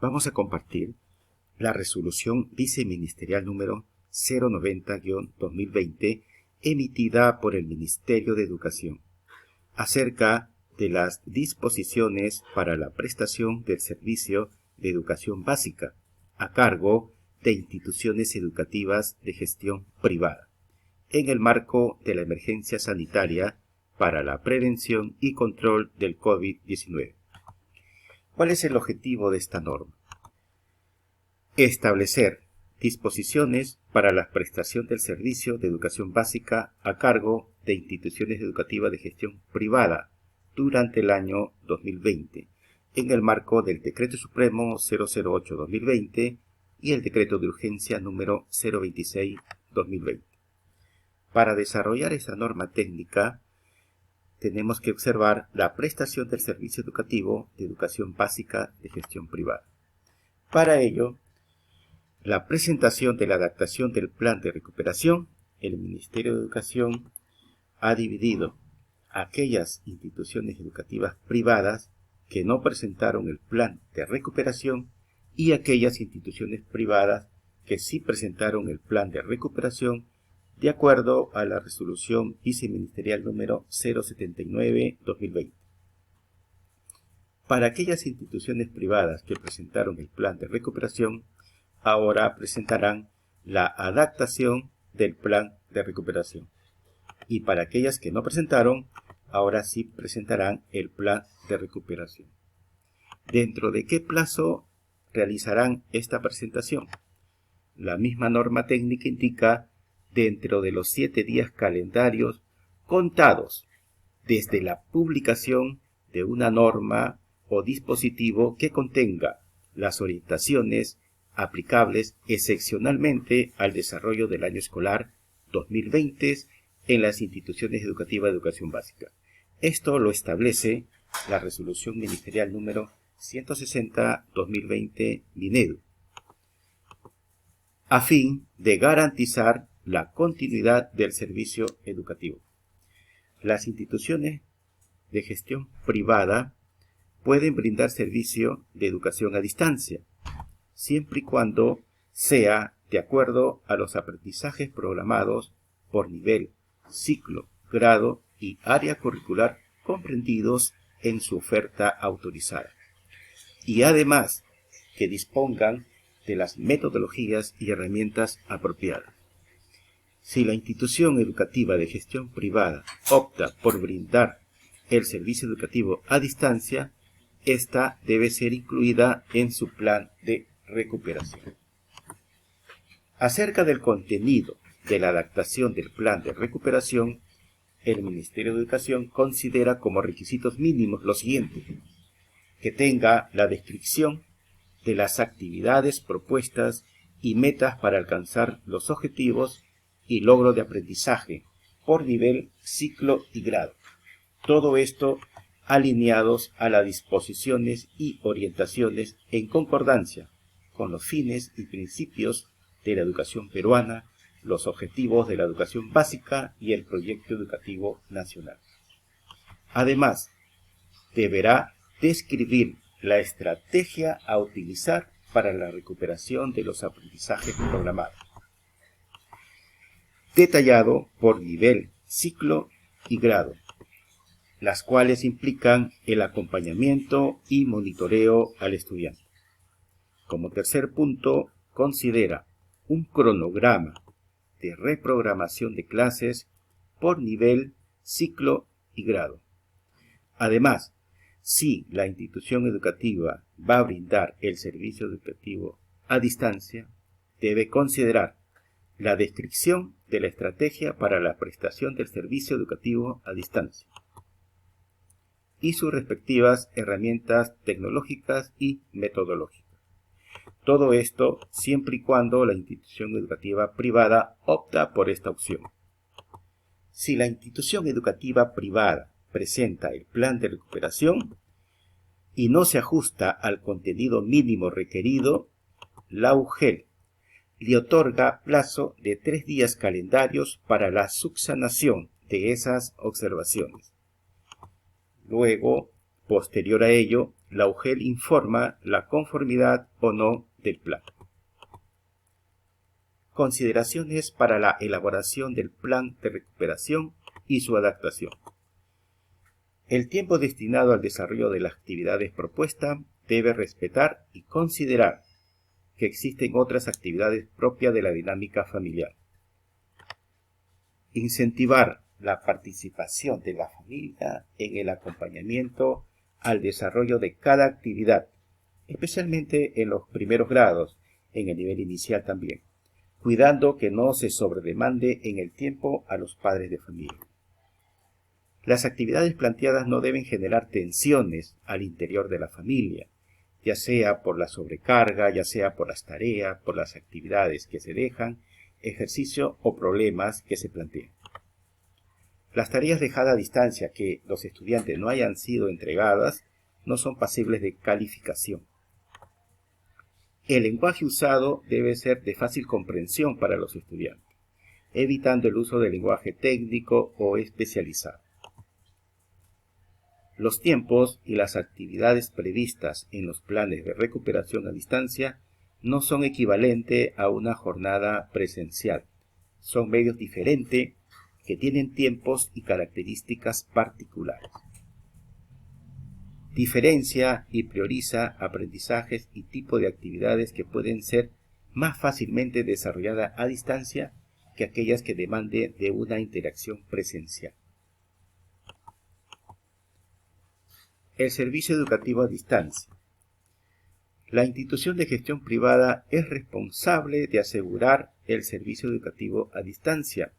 Vamos a compartir la resolución viceministerial número 090-2020 emitida por el Ministerio de Educación acerca de las disposiciones para la prestación del servicio de educación básica a cargo de instituciones educativas de gestión privada, en el marco de la emergencia sanitaria para la prevención y control del COVID-19. ¿Cuál es el objetivo de esta norma? Establecer disposiciones para la prestación del servicio de educación básica a cargo de instituciones educativas de gestión privada durante el año 2020, en el marco del Decreto Supremo 008-2020 y el Decreto de Urgencia número 026-2020. Para desarrollar esta norma técnica, tenemos que observar la prestación del servicio educativo de educación básica de gestión privada. Para ello, la presentación de la adaptación del plan de recuperación, el Ministerio de Educación ha dividido aquellas instituciones educativas privadas que no presentaron el plan de recuperación y aquellas instituciones privadas que sí presentaron el plan de recuperación de acuerdo a la resolución viceministerial número 079-2020. Para aquellas instituciones privadas que presentaron el plan de recuperación, ahora presentarán la adaptación del plan de recuperación. Y para aquellas que no presentaron, ahora sí presentarán el plan de recuperación. ¿Dentro de qué plazo realizarán esta presentación? La misma norma técnica indica dentro de los 7 días calendarios contados desde la publicación de una norma o dispositivo que contenga las orientaciones aplicables excepcionalmente al desarrollo del año escolar 2020 en las instituciones educativas de educación básica. Esto lo establece la resolución ministerial número 160-2020 Minedu, a fin de garantizar la continuidad del servicio educativo. Las instituciones de gestión privada pueden brindar servicio de educación a distancia, siempre y cuando sea de acuerdo a los aprendizajes programados por nivel, ciclo, grado y área curricular comprendidos en su oferta autorizada. Y además que dispongan de las metodologías y herramientas apropiadas. Si la institución educativa de gestión privada opta por brindar el servicio educativo a distancia, esta debe ser incluida en su plan de recuperación. Acerca del contenido de la adaptación del plan de recuperación, el Ministerio de Educación considera como requisitos mínimos lo siguiente: que tenga la descripción de las actividades propuestas y metas para alcanzar los objetivos y logro de aprendizaje por nivel, ciclo y grado. Todo esto alineados a las disposiciones y orientaciones en concordancia con los fines y principios de la educación peruana, los objetivos de la educación básica y el proyecto educativo nacional. Además, deberá describir la estrategia a utilizar para la recuperación de los aprendizajes programados, detallado por nivel, ciclo y grado, las cuales implican el acompañamiento y monitoreo al estudiante. Como tercer punto, considera un cronograma de reprogramación de clases por nivel, ciclo y grado. Además, si la institución educativa va a brindar el servicio educativo a distancia, debe considerar la descripción de la estrategia para la prestación del servicio educativo a distancia y sus respectivas herramientas tecnológicas y metodológicas. Todo esto siempre y cuando la institución educativa privada opta por esta opción. Si la institución educativa privada presenta el plan de recuperación y no se ajusta al contenido mínimo requerido, la UGEL le otorga plazo de 3 días calendarios para la subsanación de esas observaciones. Luego, posterior a ello, la UGEL informa la conformidad o no del plan. Consideraciones para la elaboración del plan de recuperación y su adaptación. El tiempo destinado al desarrollo de las actividades propuestas debe respetar y considerar que existen otras actividades propias de la dinámica familiar. Incentivar la participación de la familia en el acompañamiento al desarrollo de cada actividad, especialmente en los primeros grados, en el nivel inicial también, cuidando que no se sobredemande en el tiempo a los padres de familia. Las actividades planteadas no deben generar tensiones al interior de la familia, ya sea por la sobrecarga, ya sea por las tareas, por las actividades que se dejan, ejercicio o problemas que se plantean. Las tareas dejadas a distancia que los estudiantes no hayan sido entregadas no son pasibles de calificación. El lenguaje usado debe ser de fácil comprensión para los estudiantes, evitando el uso del lenguaje técnico o especializado. Los tiempos y las actividades previstas en los planes de recuperación a distancia no son equivalentes a una jornada presencial. Son medios diferentes que tienen tiempos y características particulares. Diferencia y prioriza aprendizajes y tipo de actividades que pueden ser más fácilmente desarrolladas a distancia que aquellas que demanden de una interacción presencial. El servicio educativo a distancia. La institución de gestión privada es responsable de asegurar el servicio educativo a distancia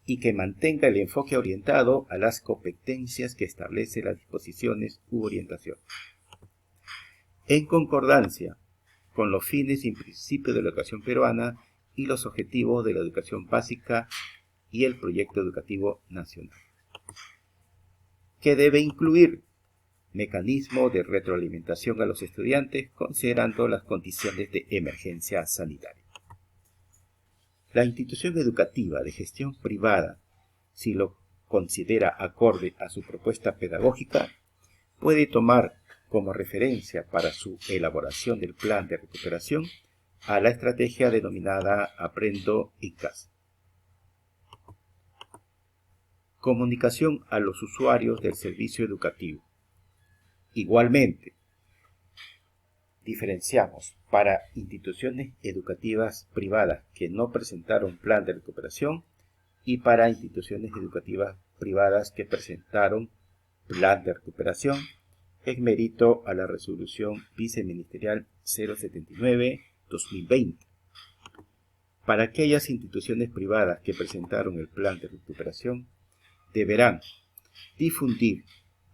y que mantenga el enfoque orientado a las competencias que establece las disposiciones u orientación. En concordancia con los fines y principios de la educación peruana y los objetivos de la educación básica y el proyecto educativo nacional, que debe incluir mecanismo de retroalimentación a los estudiantes considerando las condiciones de emergencia sanitaria. La institución educativa de gestión privada, si lo considera acorde a su propuesta pedagógica, puede tomar como referencia para su elaboración del plan de recuperación a la estrategia denominada Aprendo en Casa. Comunicación a los usuarios del servicio educativo. Igualmente, diferenciamos para instituciones educativas privadas que no presentaron plan de recuperación y para instituciones educativas privadas que presentaron plan de recuperación en mérito a la resolución viceministerial 079-2020. Para aquellas instituciones privadas que presentaron el plan de recuperación, deberán difundir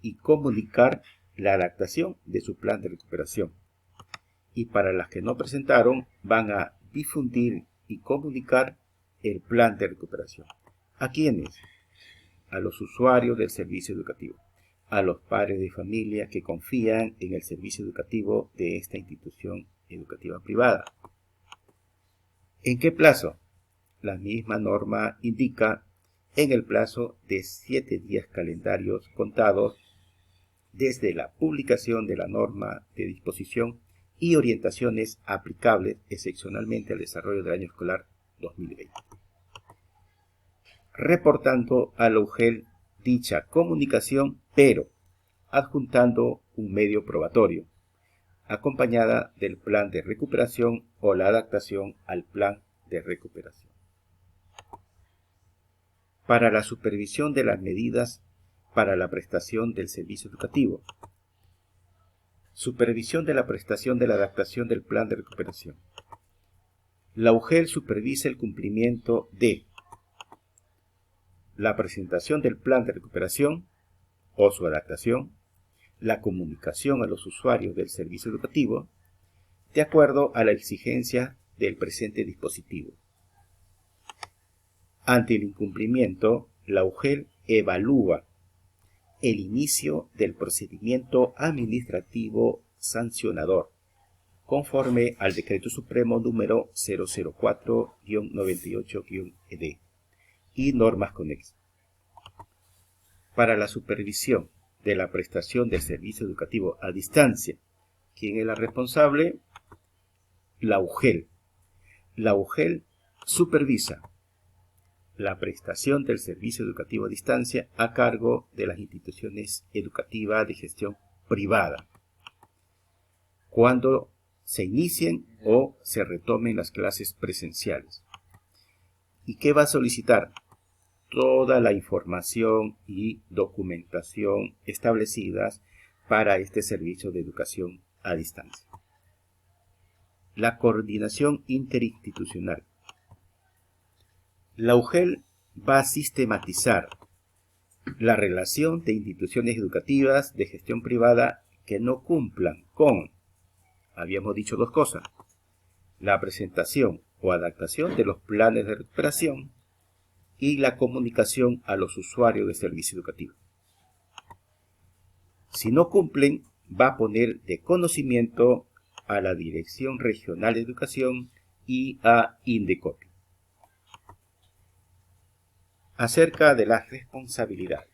y comunicar la adaptación de su plan de recuperación. Y para las que no presentaron, van a difundir y comunicar el plan de recuperación. ¿A quiénes? A los usuarios del servicio educativo, a los padres de familia que confían en el servicio educativo de esta institución educativa privada. ¿En qué plazo? La misma norma indica en el plazo de 7 días calendarios contados desde la publicación de la norma de disposición y orientaciones aplicables excepcionalmente al desarrollo del año escolar 2020. Reportando a la UGEL dicha comunicación, pero adjuntando un medio probatorio, acompañada del plan de recuperación o la adaptación al plan de recuperación. Para la supervisión de las medidas para la prestación del servicio educativo. Supervisión de la prestación de la adaptación del plan de recuperación. La UGEL supervisa el cumplimiento de la presentación del plan de recuperación o su adaptación, la comunicación a los usuarios del servicio educativo, de acuerdo a la exigencia del presente dispositivo. Ante el incumplimiento, la UGEL evalúa el inicio del procedimiento administrativo sancionador, conforme al Decreto Supremo número 004-98-ED y normas conexas. Para la supervisión de la prestación del servicio educativo a distancia ¿Quién es la responsable? La UGEL. La UGEL supervisa la prestación del servicio educativo a distancia a cargo de las instituciones educativas de gestión privada, cuando se inicien o se retomen las clases presenciales. ¿Y qué va a solicitar? Toda la información y documentación establecidas para este servicio de educación a distancia. La coordinación interinstitucional. La UGEL va a sistematizar la relación de instituciones educativas de gestión privada que no cumplan con, habíamos dicho dos cosas, la presentación o adaptación de los planes de recuperación y la comunicación a los usuarios del servicio educativo. Si no cumplen, va a poner de conocimiento a la Dirección Regional de Educación y a Indecopi. Acerca de las responsabilidades.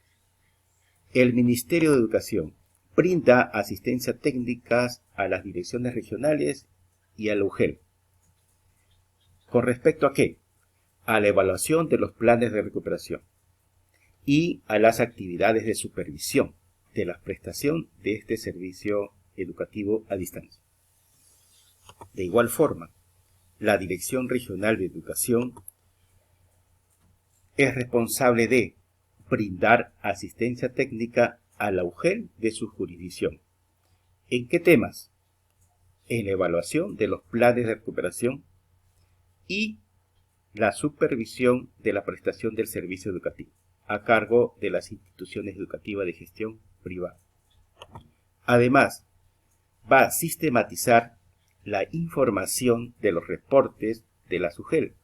El Ministerio de Educación brinda asistencia técnica a las direcciones regionales y a la UGEL. ¿Con respecto a qué? A la evaluación de los planes de recuperación y a las actividades de supervisión de la prestación de este servicio educativo a distancia. De igual forma, la Dirección Regional de Educación es responsable de brindar asistencia técnica a la UGEL de su jurisdicción. ¿En qué temas? En la evaluación de los planes de recuperación y la supervisión de la prestación del servicio educativo, a cargo de las instituciones educativas de gestión privada. Además, va a sistematizar la información de los reportes de la UGEL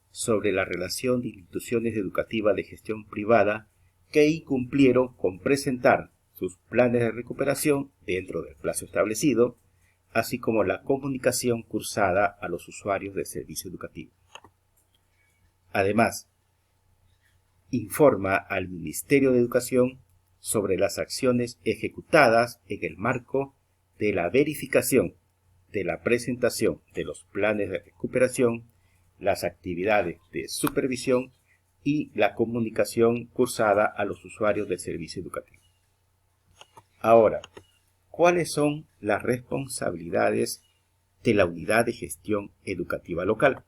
sobre la relación de instituciones educativas de gestión privada que incumplieron con presentar sus planes de recuperación dentro del plazo establecido, así como la comunicación cursada a los usuarios del servicio educativo. Además, informa al Ministerio de Educación sobre las acciones ejecutadas en el marco de la verificación de la presentación de los planes de recuperación, las actividades de supervisión y la comunicación cursada a los usuarios del servicio educativo. Ahora, ¿cuáles son las responsabilidades de la unidad de gestión educativa local?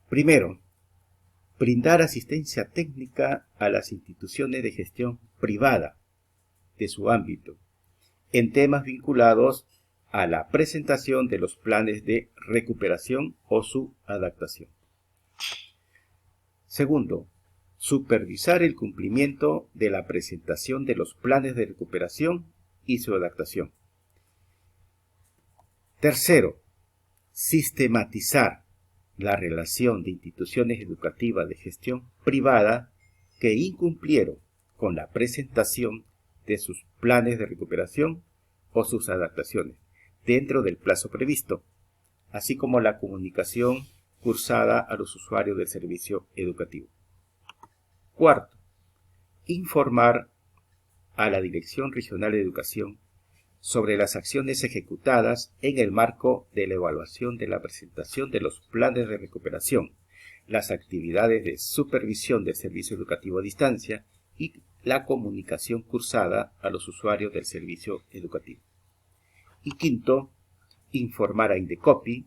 Primero, brindar asistencia técnica a las instituciones de gestión privada de su ámbito en temas vinculados a la presentación de los planes de recuperación o su adaptación. Segundo, supervisar el cumplimiento de la presentación de los planes de recuperación y su adaptación. Tercero, sistematizar la relación de instituciones educativas de gestión privada que incumplieron con la presentación de sus planes de recuperación o sus adaptaciones dentro del plazo previsto, así como la comunicación cursada a los usuarios del servicio educativo. Cuarto, informar a la Dirección Regional de Educación sobre las acciones ejecutadas en el marco de la evaluación de la presentación de los planes de recuperación, las actividades de supervisión del servicio educativo a distancia y la comunicación cursada a los usuarios del servicio educativo. Y quinto, informar a Indecopi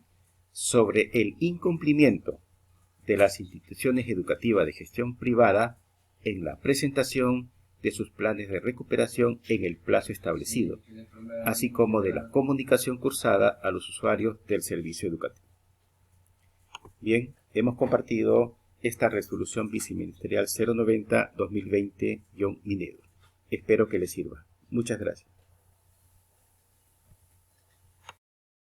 sobre el incumplimiento de las instituciones educativas de gestión privada en la presentación de sus planes de recuperación en el plazo establecido, así como de la comunicación cursada a los usuarios del servicio educativo. Bien, hemos compartido esta resolución viceministerial 090-2020-Minedo. Espero que les sirva. Muchas gracias.